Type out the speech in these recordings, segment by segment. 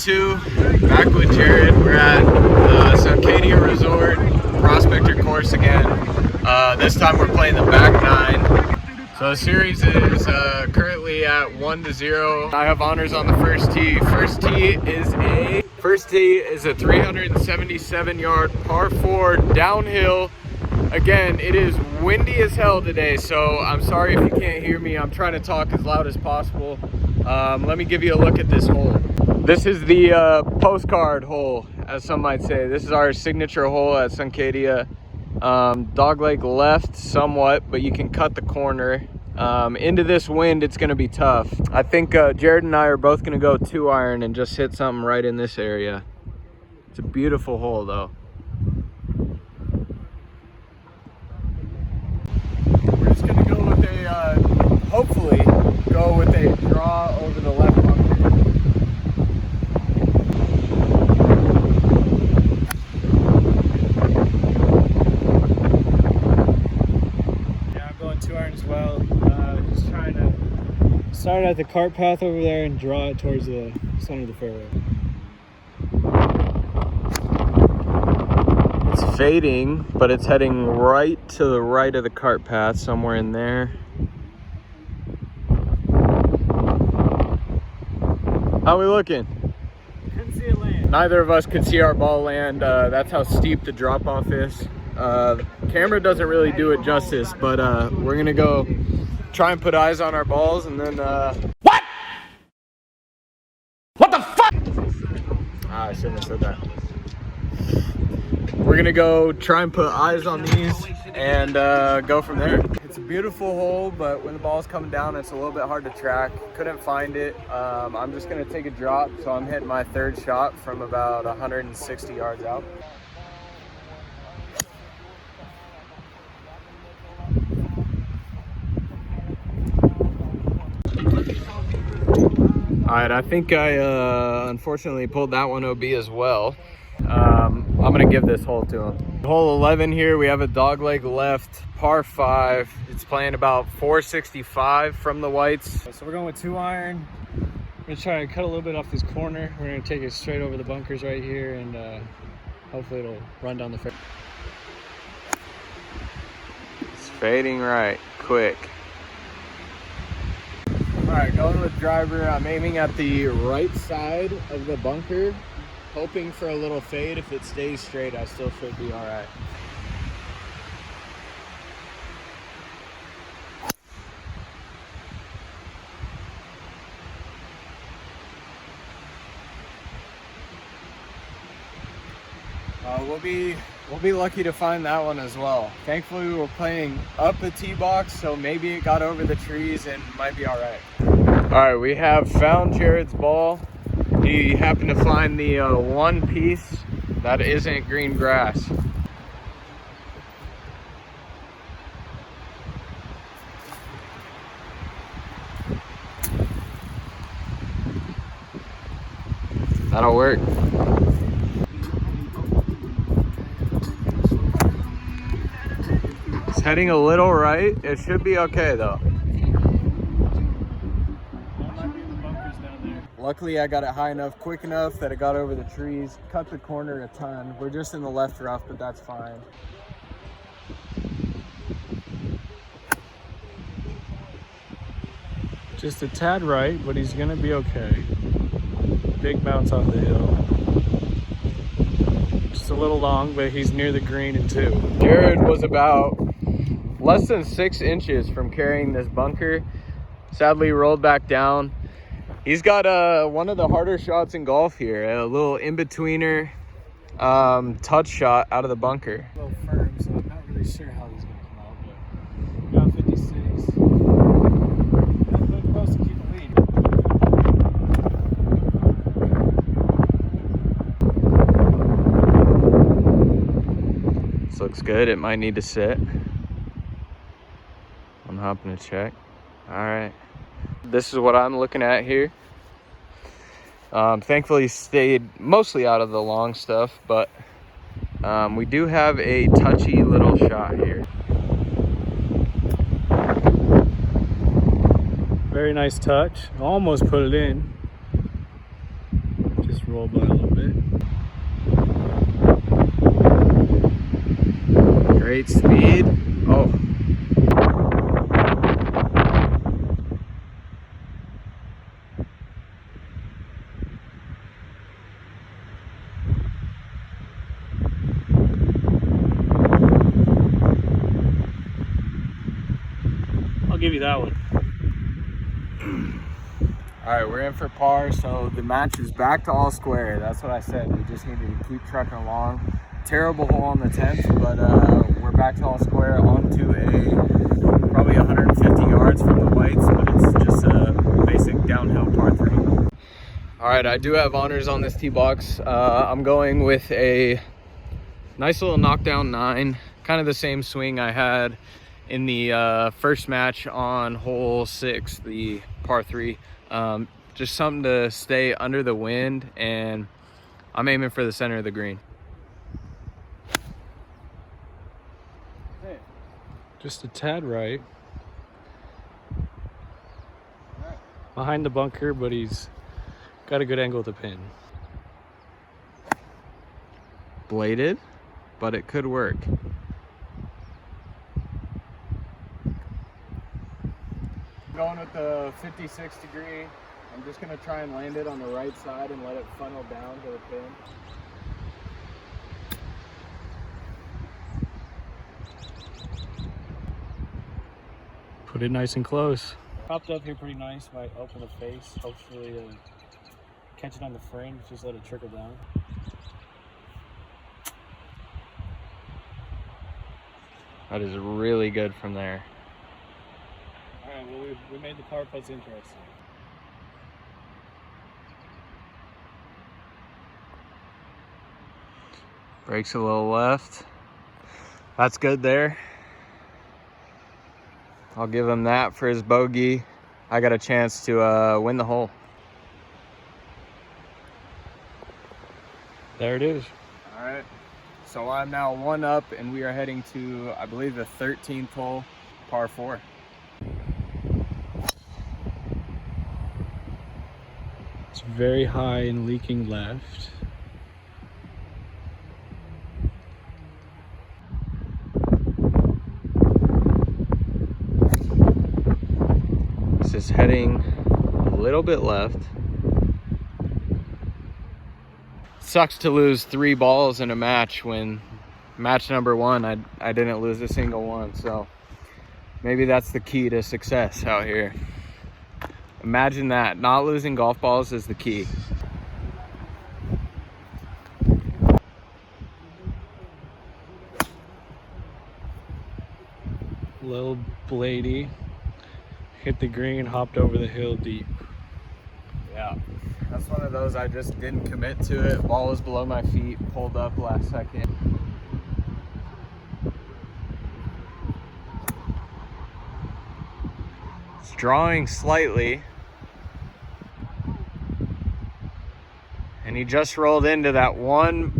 2, back with Jared. We're at the Suncadia Resort Prospector course again. This time we're playing the back 9. So the series is currently at 1-0. I have honors on the first tee. First tee is a 377-yard par 4 downhill. Again, it is windy as hell today, so I'm sorry if you can't hear me. I'm trying to talk as loud as possible. Let me give you a look at this hole. This is the postcard hole, as some might say. This is our signature hole at Suncadia. Dogleg left somewhat, but you can cut the corner. Into this wind, it's going to be tough. I think Jared and I are both going to go 2-iron and just hit something right in this area. It's a beautiful hole, though. We're just going to go with a, hopefully, go with a draw over the left bunker. Yeah, I'm going 2-iron as well. Just trying to start at the cart path over there and draw it towards the center of the fairway. It's fading, but it's heading right to the right of the cart path, somewhere in there. How we looking? Couldn't see it land. Neither of us could see our ball land. That's how steep the drop off is. Camera doesn't really do it justice, but we're gonna go try and put eyes on our balls and then What? What the fuck? I shouldn't have said that. We're gonna go try and put eyes on these and go from there. It's a beautiful hole, but when the ball's coming down, it's a little bit hard to track. Couldn't find it. I'm just gonna take a drop, so I'm hitting my 3rd shot from about 160 yards out. All right, I think I unfortunately pulled that one OB as well. I'm gonna give this hole to him. Hole 11 here, we have a dogleg left, par 5. It's playing about 465 from the whites. So we're going with 2-iron. We're gonna try to cut a little bit off this corner. We're gonna take it straight over the bunkers right here, and hopefully it'll run down the fairway. It's fading right, quick. All right, going with driver. I'm aiming at the right side of the bunker, hoping for a little fade. If it stays straight, I still should be all right. We'll be lucky to find that one as well. Thankfully, we're playing up a tee box, so maybe it got over the trees and might be all right. All right, we have found Jared's ball. He happened to find the one piece that isn't green grass. That'll work. It's heading a little right. It should be okay though. Luckily, I got it high enough, quick enough that it got over the trees, cut the corner a ton. We're just in the left rough, but that's fine. Just a tad right, but he's gonna be okay. Big bounce off the hill. Just a little long, but he's near the green in 2. Jared was about less than 6 inches from carrying this bunker. Sadly, rolled back down. He's got one of the harder shots in golf here, a little in-betweener touch shot out of the bunker. A little firm, so I'm not really sure how he's gonna come out, but we got 56. That's close to keep the lead. This looks good. It might need to sit. I'm hopping to check. All right. This is what I'm looking at here. Thankfully stayed mostly out of the long stuff, but we do have a touchy little shot here. Very nice touch. Almost put it in. Just roll by a little bit. Great speed. Oh. I'll give you that one. All right, we're in for par, so the match is back to all square. That's what I said. We just needed to keep trucking along. Terrible hole on the 10th, but we're back to all square onto a probably 150 yards from the whites, but it's just a basic downhill par 3. All right, I do have honors on this tee box. I'm going with a nice little knockdown 9, kind of the same swing I had in the first match on hole 6, the par 3. Just something to stay under the wind, and I'm aiming for the center of the green. Just a tad right. Behind the bunker, but he's got a good angle at the pin. Bladed, but it could work. Going with the 56 degree. I'm just gonna try and land it on the right side and let it funnel down to the pin. Put it nice and close. Popped up here pretty nice. Might open the face. Hopefully catch it on the fringe. Just let it trickle down. That is really good from there. All right, well, we made the par putts interesting. Breaks a little left. That's good there. I'll give him that for his bogey. I got a chance to win the hole. There it is. All right. So I'm now 1 up, and we are heading to, I believe, the 13th hole, par 4. It's very high and leaking left. This is heading a little bit left. Sucks to lose 3 balls in a match when match number 1 I didn't lose a single one, so maybe that's the key to success out here. Imagine that, not losing golf balls is the key. Little bladey. Hit the green, hopped over the hill deep. Yeah, that's one of those I just didn't commit to it. Ball was below my feet, pulled up last second. It's drawing slightly. And he just rolled into that one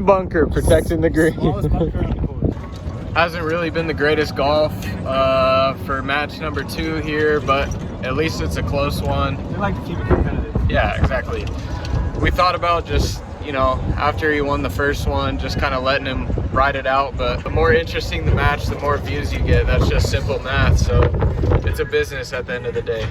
bunker protecting the green. Smallest bunker on the course. Hasn't really been the greatest golf for match number 2 here, but at least it's a close one. They like to keep it competitive. Yeah, exactly. We thought about just, you know, after he won the first one, just kind of letting him ride it out. But the more interesting the match, the more views you get. That's just simple math. So it's a business at the end of the day.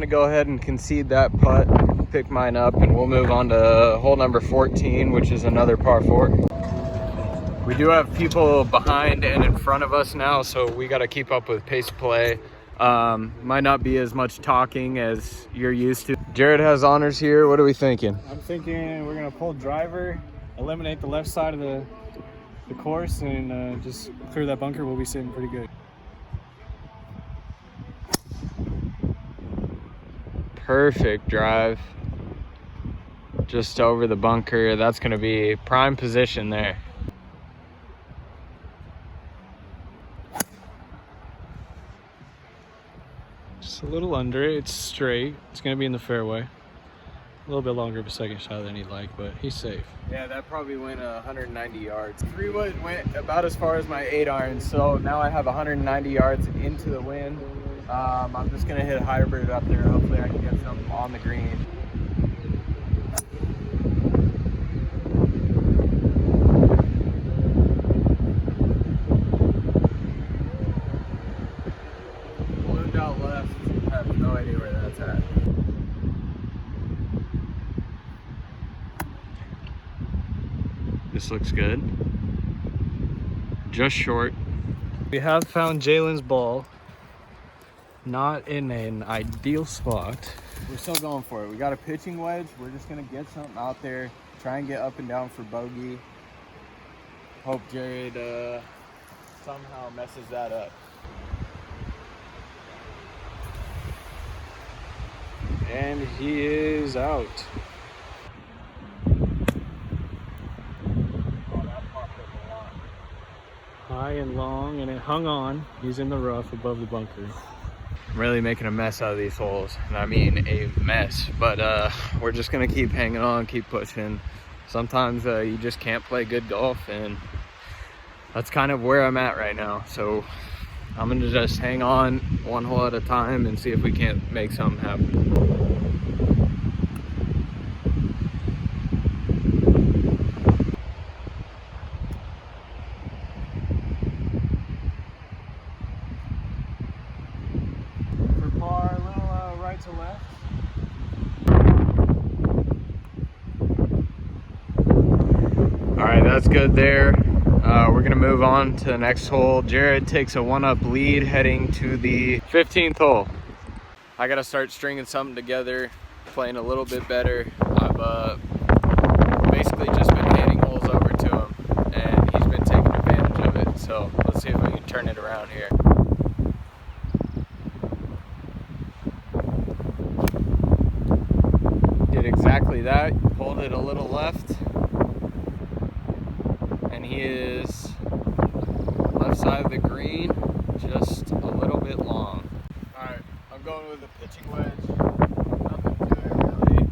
Go ahead and concede that putt, pick mine up, and we'll move on to hole number 14, which is another par 4. We do have people behind and in front of us now, so we got to keep up with pace of play. Might not be as much talking as you're used to. Jared has honors here. What are we thinking? I'm thinking we're gonna pull driver, eliminate the left side of the course, and just clear that bunker. We'll be sitting pretty good. Perfect drive just over the bunker. That's going to be prime position there. It's a little under it. It's straight. It's going to be in the fairway. A little bit longer of a second shot than he'd like, but he's safe. Yeah, that probably went 190 yards. 3-wood went about as far as my 8-iron, so now I have 190 yards into the wind. I'm just going to hit hybrid up there. Hopefully I can get some on the green. Ballooned out left. I have no idea where that's at. This looks good. Just short. We have found Jalen's ball. Not in an ideal spot. We're still going for it. We got a pitching wedge. We're just gonna get something out there, try and get up and down for bogey. Hope Jared somehow messes that up. And he is out. High and long, and it hung on. He's in the rough above the bunker. I'm really making a mess out of these holes, and I mean a mess, but we're just gonna keep hanging on, keep pushing. Sometimes you just can't play good golf, and that's kind of where I'm at right now. So I'm gonna just hang on one hole at a time and see if we can't make something happen. To left. All right, that's good there. We're gonna move on to the next hole. Jared takes a 1-up lead heading to the 15th hole. I gotta start stringing something together, playing a little bit better. I've basically just been handing holes over to him, and he's been taking advantage of it. So let's see if we can turn it around here. Exactly that. Pulled it a little left, and he is left side of the green, just a little bit long. Alright, I'm going with a pitching wedge. Nothing to it really.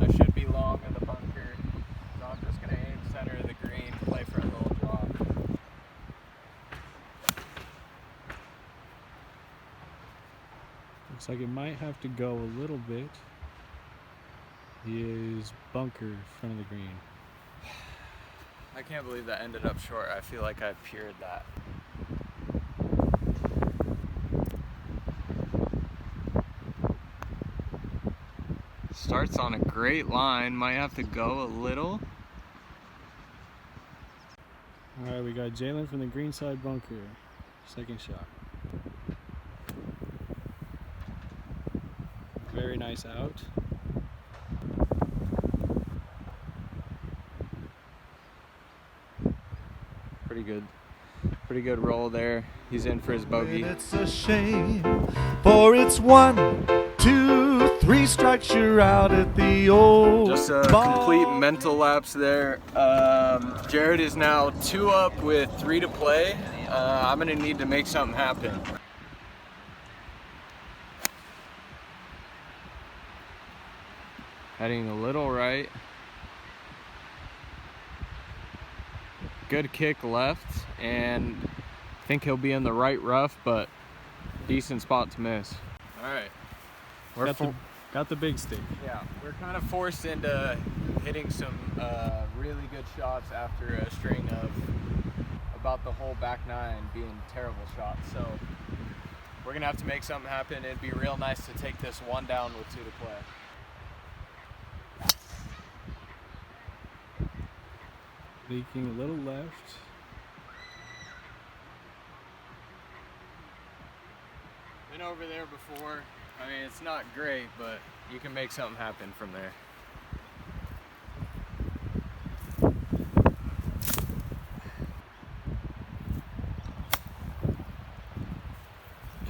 I should be long in the bunker, so I'm just going to aim center of the green, play for a little drop. Looks like it might have to go a little bit. He is bunker in front of the green. I can't believe that ended up short. I feel like I pured that. Starts on a great line. Might have to go a little. All right, we got Jalen from the green side bunker. Second shot. Very nice out. Pretty good roll there. He's in for his bogey. It's a shame, for it's 1, 2, 3 strikes, you're out at the old Just a complete mental lapse there. Jared is now 2 up with 3 to play. I'm gonna need to make something happen. Heading a little right. Good kick left, and I think he'll be in the right rough, but decent spot to miss. All right, got the big stick. Yeah, we're kind of forced into hitting some really good shots after a string of about the whole back 9 being terrible shots. So we're gonna have to make something happen. It'd be real nice to take this 1 down with 2 to play. Leaking a little left. Been over there before. I mean, it's not great, but you can make something happen from there.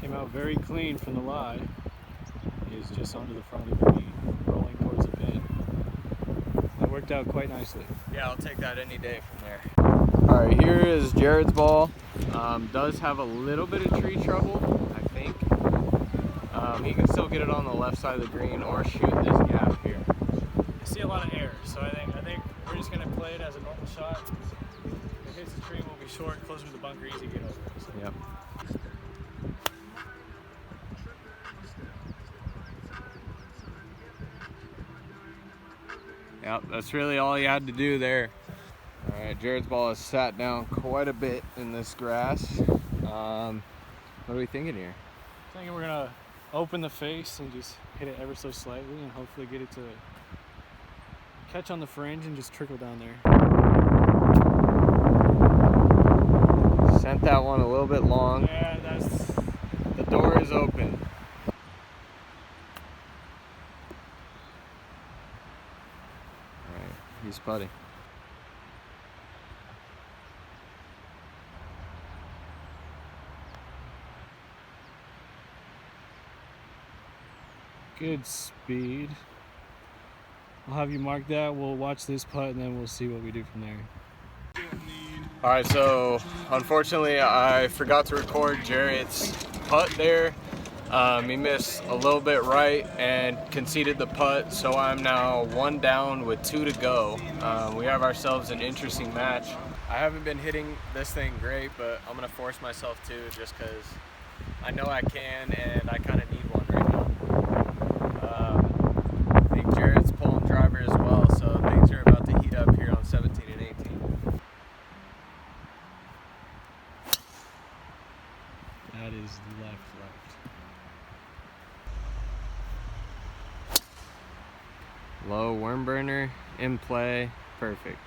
Came out very clean from the lie. He's just onto the front of the green, rolling towards the pin. That worked out quite nicely. Yeah, I'll take that any day from there. All right, here is Jared's ball. Does have a little bit of tree trouble, I think. He can still get it on the left side of the green or shoot this gap here. I see a lot of air, so I think we're just gonna play it as a normal shot. If it hits the tree, we'll be short, closer to the bunker, easy to get over it. So. Yep. Yep, that's really all he had to do there. All right, Jared's ball has sat down quite a bit in this grass. What are we thinking here? I think we're gonna open the face and just hit it ever so slightly and hopefully get it to catch on the fringe and just trickle down there. Sent that one a little bit long. Yeah, that's... The door is open. All right, he's putting. Good speed. I'll have you mark that. We'll watch this putt and then we'll see what we do from there. All right, so unfortunately I forgot to record Jared's putt there. He missed a little bit right and conceded the putt, so I'm now 1 down with 2 to go. We have ourselves an interesting match. I haven't been hitting this thing great, but I'm gonna force myself to just because I know I can and I kind of need one right now. I think Jared's pulling driver as well, so things are about to heat up here on 17 and 18. That is left. Low worm burner in play, perfect.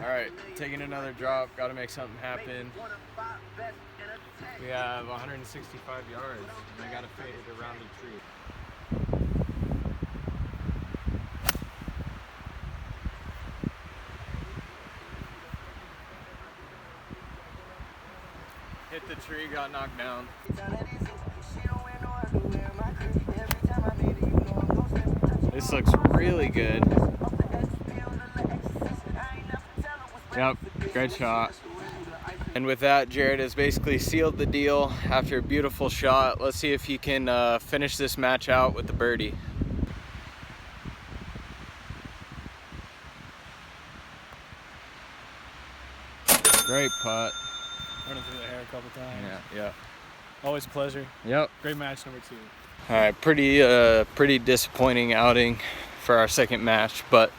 All right, taking another drop, got to make something happen. We have 165 yards. I got to fade it around the tree. Hit the tree, got knocked down. This looks really good. Yep, great shot. And with that, Jared has basically sealed the deal after a beautiful shot. Let's see if he can finish this match out with the birdie. Great putt. Running through the hair a couple times. Yeah. Always a pleasure. Yep. Great match number 2. All right, pretty disappointing outing for our second match, but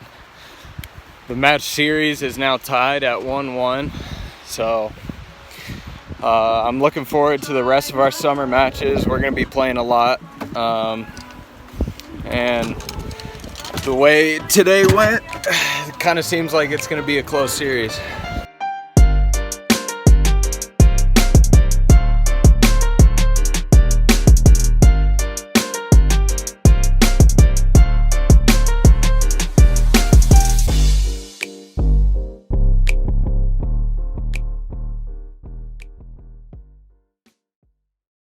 the match series is now tied at 1-1. So I'm looking forward to the rest of our summer matches. We're going to be playing a lot. And the way today went, it kind of seems like it's going to be a close series.